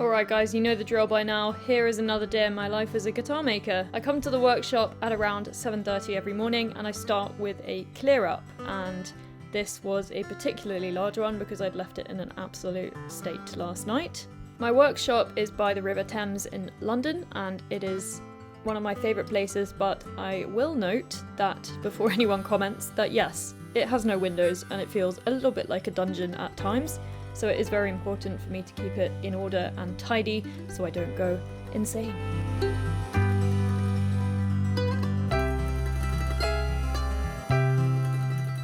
Alright guys, you know the drill by now. Here is another day in my life as a guitar maker. I come to the workshop at around 7:30 every morning and I start with a clear up, and this was a particularly large one because I'd left it in an absolute state last night. My workshop is by the River Thames in London and it is one of my favourite places, but I will note that before anyone comments that yes, it has no windows and it feels a little bit like a dungeon at times. So it is very important for me to keep it in order and tidy so I don't go insane.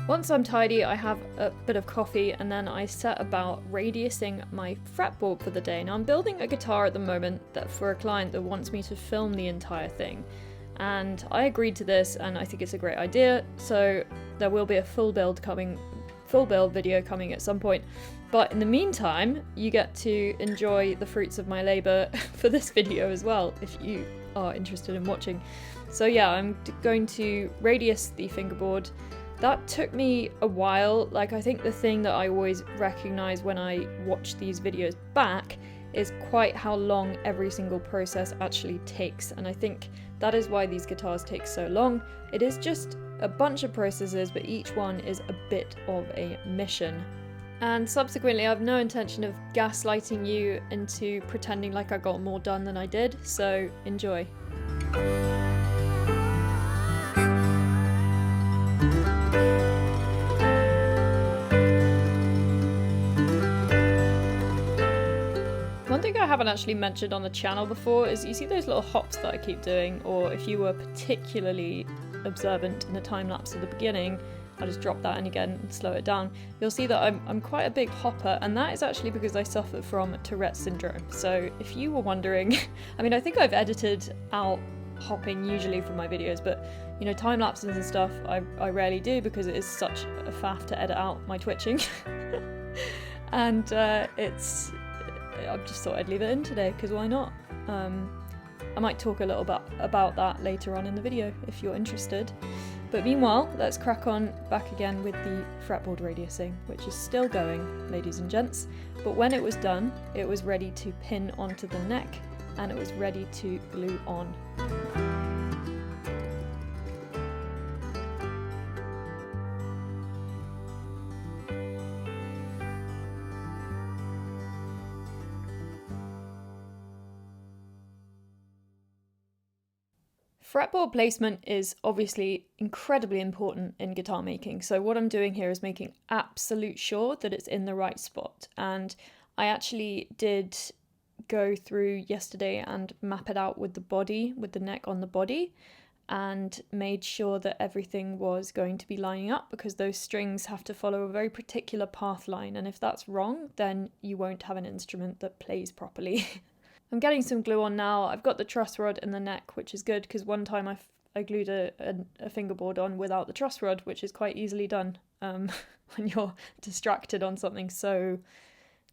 Once I'm tidy, I have a bit of coffee and then I set about radiusing my fretboard for the day. Now I'm building a guitar at the moment that for a client that wants me to film the entire thing. And I agreed to this and I think it's a great idea, so there will be a full build video coming at some point. But in the meantime, you get to enjoy the fruits of my labour for this video as well, if you are interested in watching. So yeah, I'm going to radius the fingerboard. That took me a while. Like, I think the thing that I always recognise when I watch these videos back is quite how long every single process actually takes, and I think that is why these guitars take so long. It is just a bunch of processes, but each one is a bit of a mission. And subsequently, I have no intention of gaslighting you into pretending like I got more done than I did, so enjoy. One thing I haven't actually mentioned on the channel before is you see those little hops that I keep doing, or if you were particularly observant in the time lapse at the beginning, I'll just drop that in again and slow it down. You'll see that I'm quite a big hopper, and that is actually because I suffer from Tourette's syndrome. So if you were wondering, I mean, I think I've edited out hopping usually from my videos, but you know, time lapses and stuff I rarely do because it is such a faff to edit out my twitching. And I just thought I'd leave it in today because why not? I might talk a little bit about that later on in the video if you're interested. But meanwhile, let's crack on back again with the fretboard radiusing, which is still going, ladies and gents. But when it was done, it was ready to pin onto the neck and it was ready to glue on. Fretboard placement is obviously incredibly important in guitar making, so what I'm doing here is making absolute sure that it's in the right spot. And I actually did go through yesterday and map it out with the body, with the neck on the body, and made sure that everything was going to be lining up, because those strings have to follow a very particular path line, and if that's wrong, then you won't have an instrument that plays properly. I'm getting some glue on now. I've got the truss rod in the neck, which is good because one time I glued a fingerboard on without the truss rod, which is quite easily done when you're distracted on something so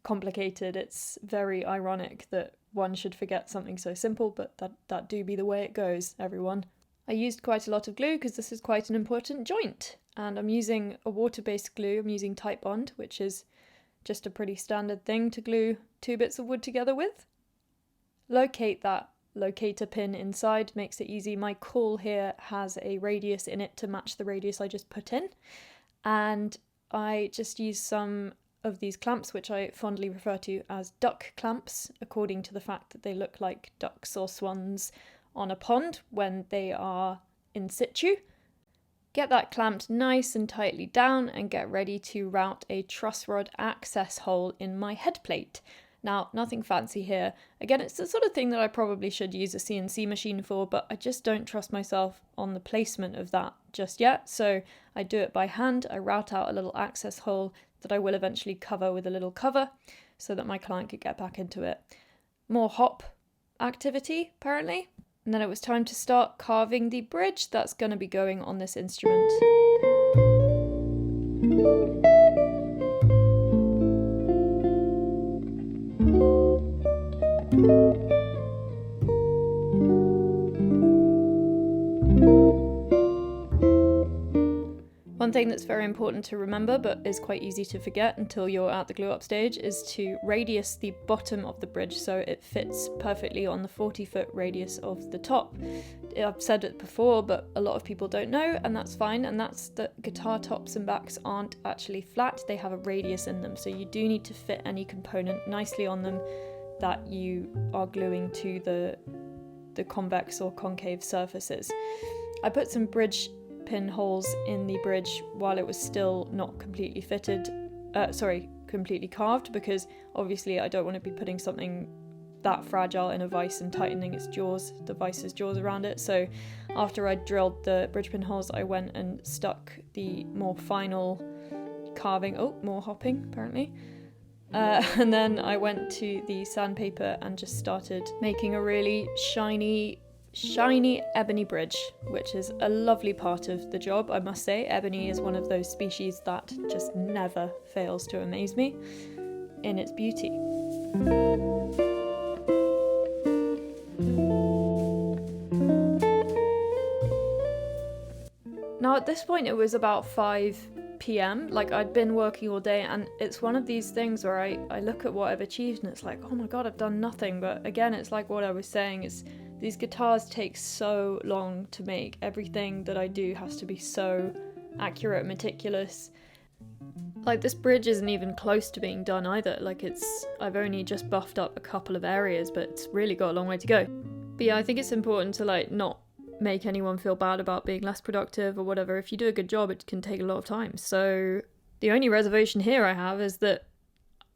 complicated. It's very ironic that one should forget something so simple, but that do be the way it goes, everyone. I used quite a lot of glue because this is quite an important joint, and I'm using a water-based glue. I'm using Type Bond, which is just a pretty standard thing to glue two bits of wood together with. Locate that locator pin inside, makes it easy. My caul here has a radius in it to match the radius I just put in, and I just use some of these clamps, which I fondly refer to as duck clamps, according to the fact that they look like ducks or swans on a pond when they are in situ. Get that clamped nice and tightly down and get ready to route a truss rod access hole in my head plate. Now, nothing fancy here. Again, it's the sort of thing that I probably should use a CNC machine for, but I just don't trust myself on the placement of that just yet. So I do it by hand. I route out a little access hole that I will eventually cover with a little cover so that my client could get back into it. More hop activity, apparently. And then it was time to start carving the bridge that's going to be going on this instrument. One thing that's very important to remember, but is quite easy to forget until you're at the glue up stage, is to radius the bottom of the bridge so it fits perfectly on the 40-foot radius of the top. I've said it before, but a lot of people don't know, and that's fine, and that's that guitar tops and backs aren't actually flat, they have a radius in them, so you do need to fit any component nicely on them that you are gluing to the convex or concave surfaces. I put some bridge pin holes in the bridge while it was still not completely completely carved, because obviously I don't want to be putting something that fragile in a vise and tightening the vice's jaws around it. So after I drilled the bridge pin holes, I went and stuck the more final carving, more hopping apparently, and then I went to the sandpaper and just started making a really shiny ebony bridge, which is a lovely part of the job, I must say. Ebony is one of those species that just never fails to amaze me in its beauty. Now at this point it was about 5 p.m, like I'd been working all day, and it's one of these things where I look at what I've achieved and it's like, oh my god, I've done nothing. But again, it's like what I was saying, is these guitars take so long to make. Everything that I do has to be so accurate, meticulous. Like this bridge isn't even close to being done either. Like I've only just buffed up a couple of areas, but it's really got a long way to go. But yeah, I think it's important to like not make anyone feel bad about being less productive or whatever. If you do a good job, it can take a lot of time. So the only reservation here I have is that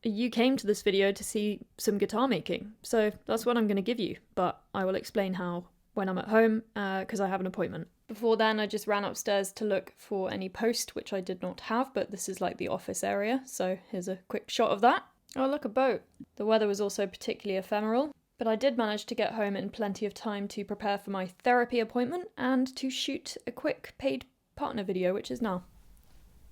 you came to this video to see some guitar making, so that's what I'm going to give you, but I will explain how when I'm at home, because I have an appointment. Before then, I just ran upstairs to look for any post, which I did not have, but this is like the office area, so here's a quick shot of that. Oh, look, a boat. The weather was also particularly ephemeral, but I did manage to get home in plenty of time to prepare for my therapy appointment and to shoot a quick paid partner video, which is now.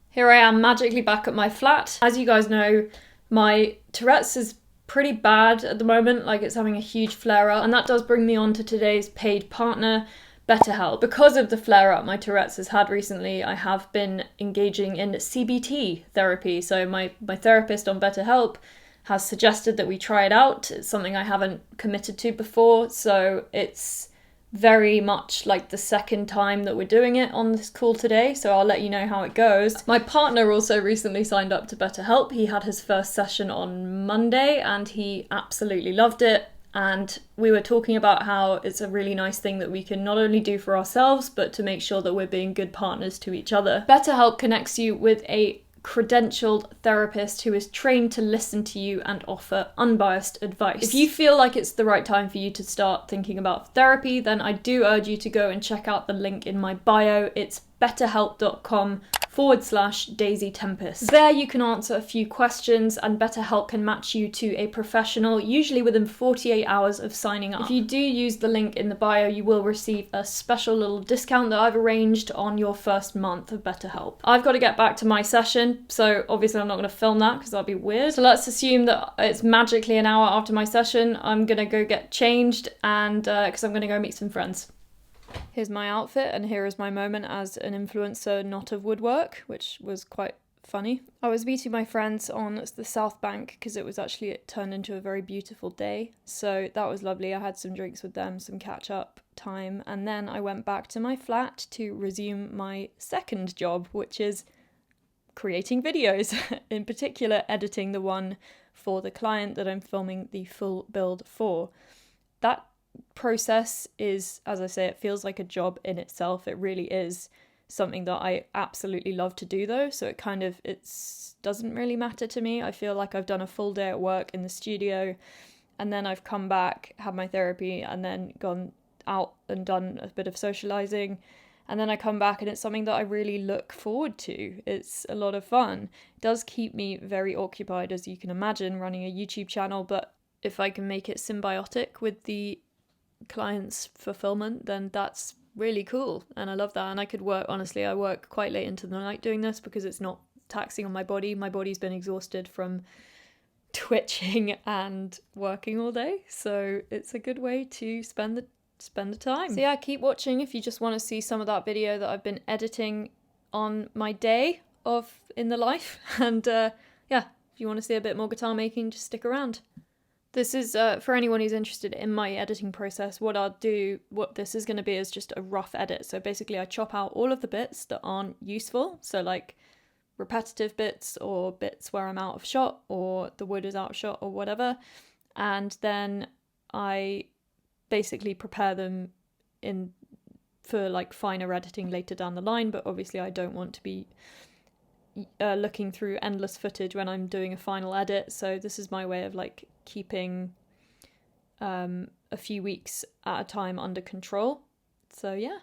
Here I am magically back at my flat. As you guys know, my Tourette's is pretty bad at the moment, like it's having a huge flare-up, and that does bring me on to today's paid partner, BetterHelp. Because of the flare-up my Tourette's has had recently, I have been engaging in CBT therapy. So my therapist on BetterHelp has suggested that we try it out. It's something I haven't committed to before, so it's very much like the second time that we're doing it on this call today, so I'll let you know how it goes. My partner also recently signed up to BetterHelp. He had his first session on Monday and he absolutely loved it, and we were talking about how it's a really nice thing that we can not only do for ourselves but to make sure that we're being good partners to each other. BetterHelp connects you with a credentialed therapist who is trained to listen to you and offer unbiased advice. If you feel like it's the right time for you to start thinking about therapy, then I do urge you to go and check out the link in my bio. It's betterhelp.com/Daisy Tempest. There you can answer a few questions and BetterHelp can match you to a professional, usually within 48 hours of signing up. If you do use the link in the bio, you will receive a special little discount that I've arranged on your first month of BetterHelp. I've got to get back to my session, so obviously I'm not going to film that because that'd be weird. So let's assume that it's magically an hour after my session. I'm going to go get changed and because I'm going to go meet some friends. Here's my outfit, and here is my moment as an influencer not of woodwork, which was quite funny. I was meeting my friends on the South Bank because it turned into a very beautiful day, so that was lovely. I had some drinks with them, some catch-up time, and then I went back to my flat to resume my second job, which is creating videos, in particular editing the one for the client that I'm filming the full build for. That process is, as I say, it feels like a job in itself. It really is something that I absolutely love to do though, so it doesn't really matter to me. I feel like I've done a full day at work in the studio and then I've come back, had my therapy, and then gone out and done a bit of socializing, and then I come back and it's something that I really look forward to. It's a lot of fun. It does keep me very occupied, as you can imagine, running a YouTube channel, but if I can make it symbiotic with the client's fulfillment, then that's really cool, and I love that. And I could work, honestly, I work quite late into the night doing this because it's not taxing on my body. My body's been exhausted from twitching and working all day, so it's a good way to spend the time. So yeah, keep watching if you just want to see some of that video that I've been editing on my day in the life. And yeah, if you want to see a bit more guitar making, just stick around. This is for anyone who's interested in my editing process. What this is going to be is just a rough edit. So basically I chop out all of the bits that aren't useful. So like repetitive bits or bits where I'm out of shot or the wood is out of shot or whatever. And then I basically prepare them for like finer editing later down the line. But obviously I don't want to be looking through endless footage when I'm doing a final edit. So this is my way of like keeping a few weeks at a time under control. So yeah.